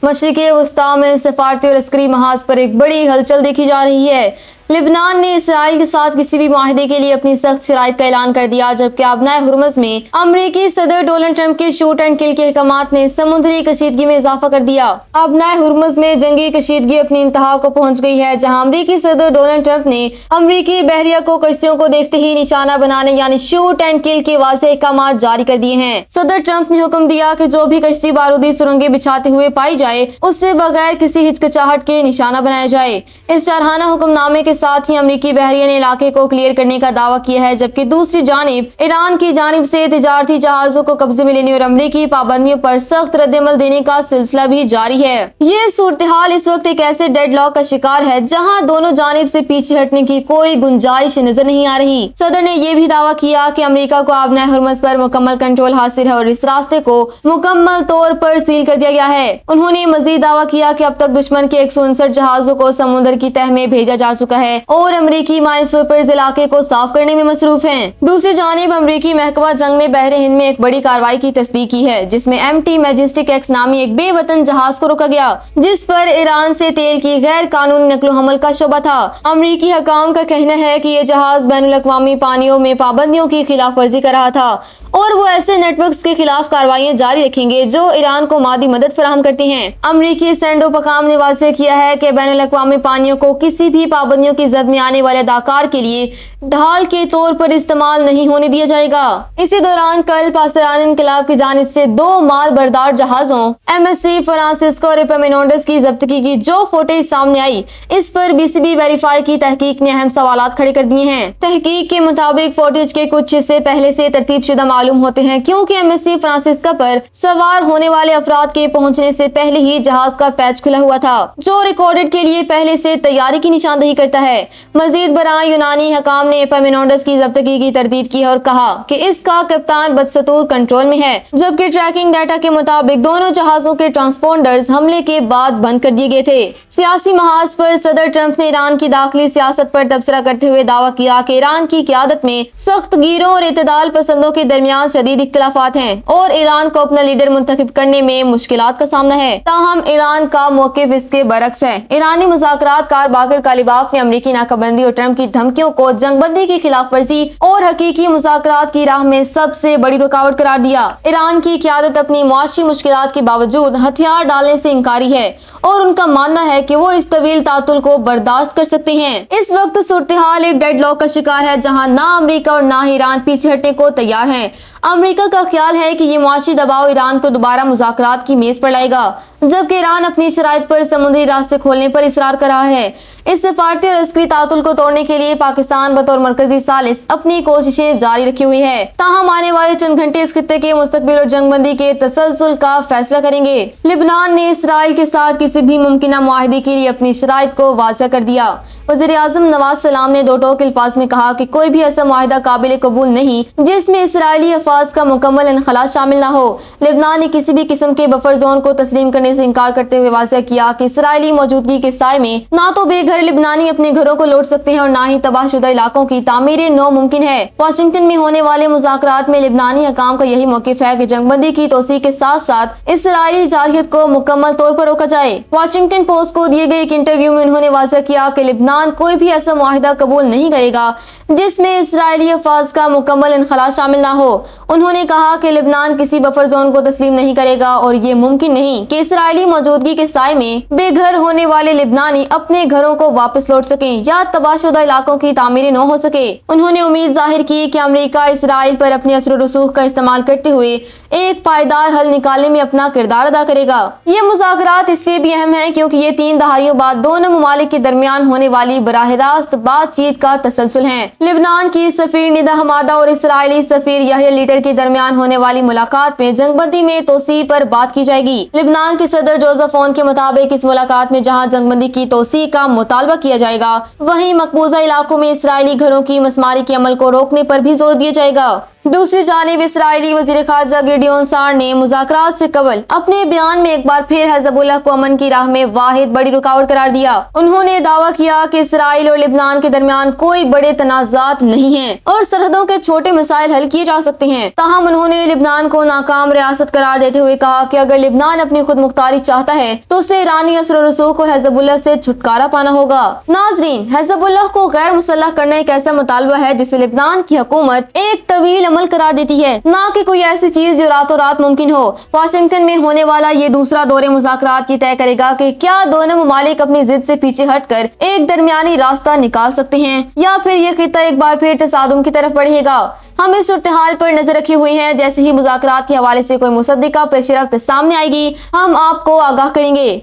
مشرقی وسطی میں سفارتی اور عسکری محاذ پر ایک بڑی ہلچل دیکھی جا رہی ہے۔ لبنان نے اسرائیل کے ساتھ کسی بھی معاہدے کے لیے اپنی سخت شرائط کا اعلان کر دیا، جبکہ آبنائے ہرمز میں امریکی صدر ڈونلڈ ٹرمپ کے شوٹ اینڈ کل کے احکامات نے سمندری کشیدگی میں اضافہ کر دیا۔ آبنائے ہرمز میں جنگی کشیدگی اپنی انتہا کو پہنچ گئی ہے، جہاں امریکی صدر ڈونلڈ ٹرمپ نے امریکی بحریہ کو کشتیوں کو دیکھتے ہی نشانہ بنانے یعنی شوٹ اینڈ کل کے واضح احکامات جاری کر دیے ہیں۔ صدر ٹرمپ نے حکم دیا کہ جو بھی کشتی بارودی سرنگیں بچھاتے ہوئے پائی جائے اسے بغیر کسی ہچکچاہٹ کے نشانہ بنایا جائے۔ اس جارحانہ حکم نامے کے ساتھ ہی امریکی بحریہ نے علاقے کو کلیئر کرنے کا دعویٰ کیا ہے، جبکہ دوسری جانب ایران کی جانب سے تجارتی جہازوں کو قبضے میں لینے اور امریکی پابندیوں پر سخت رد عمل دینے کا سلسلہ بھی جاری ہے۔ یہ صورتحال اس وقت ایک ایسے ڈیڈ لاک کا شکار ہے جہاں دونوں جانب سے پیچھے ہٹنے کی کوئی گنجائش نظر نہیں آ رہی۔ صدر نے یہ بھی دعویٰ کیا کہ امریکہ کو آبنائے ہرمز پر مکمل کنٹرول حاصل ہے اور اس راستے کو مکمل طور پر سیل کر دیا گیا ہے۔ انہوں نے مزید دعویٰ کیا کہ اب تک دشمن کے 159 جہازوں کو سمندر کی تہہ میں بھیجا جا چکا ہے اور امریکی مائن سویپرز علاقے کو صاف کرنے میں مصروف ہیں۔ دوسری جانب امریکی محکمہ جنگ نے بحر ہند میں ایک بڑی کارروائی کی تصدیق کی ہے، جس میں MT میجسٹک ایکس نامی ایک بے وطن جہاز کو روکا گیا، جس پر ایران سے تیل کی غیر قانونی نقل و حمل کا شبہ تھا۔ امریکی حکام کا کہنا ہے کہ یہ جہاز بین الاقوامی پانیوں میں پابندیوں کی خلاف ورزی کر رہا تھا اور وہ ایسے نیٹ ورکس کے خلاف کارروائیاں جاری رکھیں گے جو ایران کو مادی مدد فراہم کرتے ہیں۔ امریکی سینڈو پکام نے واضح کیا ہے کہ بین الاقوامی پانیوں کو کسی بھی پابندیوں کی زد میں آنے والے اداکار کے لیے ڈھال کے طور پر استعمال نہیں ہونے دیا جائے گا۔ اسی دوران کل پاسداران انقلاب کی جانب سے 2 مال بردار جہازوں MSC فرانسسکو اور ایپامینونڈس کی ضبطگی کی جو فوٹیج سامنے آئی، اس پر BCB ویریفائی کی تحقیق نے اہم سوالات کھڑے کر دیے ہیں۔ تحقیق کے مطابق فوٹیج کے کچھ حصے پہلے سے ترتیب شدہ معلوم ہوتے ہیں، کیونکہ MSC فرانسسکا پر سوار ہونے والے افراد کے پہنچنے سے پہلے ہی جہاز کا پیچ کھلا ہوا تھا، جو ریکارڈڈ کے لیے پہلے سے تیاری کی نشاندہی کرتا ہے۔ مزید برآں یونانی حکام نے ایپامینونڈس کی ضبطگی کی تردید کی اور کہا کہ اس کا کپتان بدستور کنٹرول میں ہے، جبکہ ٹریکنگ ڈیٹا کے مطابق دونوں جہازوں کے ٹرانسپونڈرز حملے کے بعد بند کر دیے گئے تھے۔ سیاسی محاذ پر صدر ٹرمپ نے ایران کی داخلی سیاست پر تبصرہ کرتے ہوئے دعویٰ کیا کہ ایران کی قیادت میں سخت گیروں اور اعتدال پسندوں کے درمیان شدید اختلافات ہیں اور ایران کو اپنا لیڈر منتخب کرنے میں مشکلات کا سامنا ہے۔ تاہم ایران کا موقف اس کے برعکس ہے۔ ایرانی مذاکرات کار باقر کالیباف نے امریکی ناکہ بندی اور ٹرمپ کی دھمکیوں کو جنگ بندی کی خلاف ورزی اور حقیقی مذاکرات کی راہ میں سب سے بڑی رکاوٹ قرار دیا۔ ایران کی قیادت اپنی معاشی مشکلات کے باوجود ہتھیار ڈالنے سے انکاری ہے اور ان کا ماننا ہے کہ وہ اس طویل تعطل کو برداشت کر سکتے ہیں۔ اس وقت صورتحال ایک ڈیڈ لاک کا شکار ہے، جہاں نہ امریکہ اور نہ ایران پیچھے ہٹنے کو تیار ہیں۔ امریکہ کا خیال ہے کہ یہ معاشی دباؤ ایران کو دوبارہ مذاکرات کی میز پر لائے گا، جبکہ ایران اپنی شرائط پر سمندری راستے کھولنے پر اصرار کر رہا ہے۔ اس سفارتی اور عسکری تعطل کو توڑنے کے لیے پاکستان بطور مرکزی ثالث اپنی کوششیں جاری رکھی ہوئی ہے۔ تاہم آنے والے چند گھنٹے اس خطے کے مستقبل اور جنگ بندی کے تسلسل کا فیصلہ کریں گے۔ لبنان نے اسرائیل کے ساتھ کسی بھی ممکنہ معاہدے کے لیے اپنی شرائط کو واضح کر دیا۔ وزیر اعظم نواز سلام نے دو ٹوک الفاظ میں کہا کہ کوئی بھی ایسا معاہدہ قابل قبول نہیں جس میں اسرائیلی افواج کا مکمل انخلاء شامل نہ ہو۔ لبنان نے کسی بھی قسم کے بفر زون کو تسلیم کرنے سے انکار کرتے ہوئے واضح کیا کہ اسرائیلی موجودگی کے سائے میں نہ تو بے گھر لبنانی اپنے گھروں کو لوٹ سکتے ہیں اور نہ ہی تباہ شدہ علاقوں کی تعمیر نو ممکن ہے۔ واشنگٹن میں ہونے والے مذاکرات میں لبنانی حکام کا یہی موقف ہے کہ جنگ بندی کی توسیع کے ساتھ ساتھ اسرائیلی جارحیت کو مکمل طور پر روکا جائے۔ واشنگٹن پوسٹ کو دیے گئے ایک انٹرویو میں انہوں نے واضح کیا کہ لبنان کوئی بھی ایسا معاہدہ قبول نہیں کرے گا جس میں اسرائیلی افواج کا مکمل انخلاء شامل نہ ہو۔ انہوں نے کہا کہ لبنان کسی بفر زون کو تسلیم نہیں کرے گا اور یہ ممکن نہیں کہ اسرائیلی موجودگی کے سائے میں بے گھر ہونے والے لبنانی اپنے گھروں کو واپس لوٹ سکیں یا تباہ شدہ علاقوں کی تعمیر نہ ہو سکے۔ انہوں نے امید ظاہر کی کہ امریکہ اسرائیل پر اپنے اثر و رسوخ کا استعمال کرتے ہوئے ایک پائیدار حل نکالنے میں اپنا کردار ادا کرے گا۔ یہ مذاکرات اس لیے بھی اہم ہیں کیونکہ یہ 3 دہائیوں بعد دونوں ممالک کے درمیان ہونے والی براہ راست بات چیت کا تسلسل ہے۔ لبنان کی سفیر ندا حمادہ اور اسرائیلی سفیر یحییٰ لیٹر کے درمیان ہونے والی ملاقات میں جنگ بندی میں توسیع پر بات کی جائے گی۔ لبنان کے صدر جوزف اون کے مطابق اس ملاقات میں جہاں جنگ بندی کی توسیع کا مطالبہ کیا جائے گا، وہیں مقبوضہ علاقوں میں اسرائیلی گھروں کی مسماری کے عمل کو روکنے پر بھی زور دیا جائے گا۔ دوسری جانب اسرائیلی وزیر خارجہ گیڈیون سار نے مذاکرات سے قبل اپنے بیان میں ایک بار پھر حزب اللہ کو امن کی راہ میں واحد بڑی رکاوٹ قرار دیا۔ انہوں نے دعویٰ کیا کہ اسرائیل اور لبنان کے درمیان کوئی بڑے تنازعات نہیں ہیں اور سرحدوں کے چھوٹے مسائل حل کیے جا سکتے ہیں۔ تاہم انہوں نے لبنان کو ناکام ریاست قرار دیتے ہوئے کہا کہ اگر لبنان اپنی خود مختاری چاہتا ہے تو اسے ایرانی اثر و رسوخ اور حزب اللہ سے چھٹکارا پانا ہوگا۔ ناظرین، حزب اللہ کو غیر مسلح کرنا ایک ایسا مطالبہ ہے جسے لبنان کی حکومت ایک طویل عمل قرار دیتی ہے، نہ کہ کوئی ایسی چیز جو راتوں رات ممکن ہو۔ واشنگٹن میں ہونے والا یہ دوسرا دور مذاکرات یہ طے کرے گا کہ کیا دونوں ممالک اپنی ضد سے پیچھے ہٹ کر ایک درمیانی راستہ نکال سکتے ہیں یا پھر یہ خطہ ایک بار پھر تصادم کی طرف بڑھے گا۔ ہم اس صورتحال پر نظر رکھے ہوئے ہیں، جیسے ہی مذاکرات کے حوالے سے کوئی مصدقہ پیش رفت سامنے آئے گی ہم آپ کو آگاہ کریں گے۔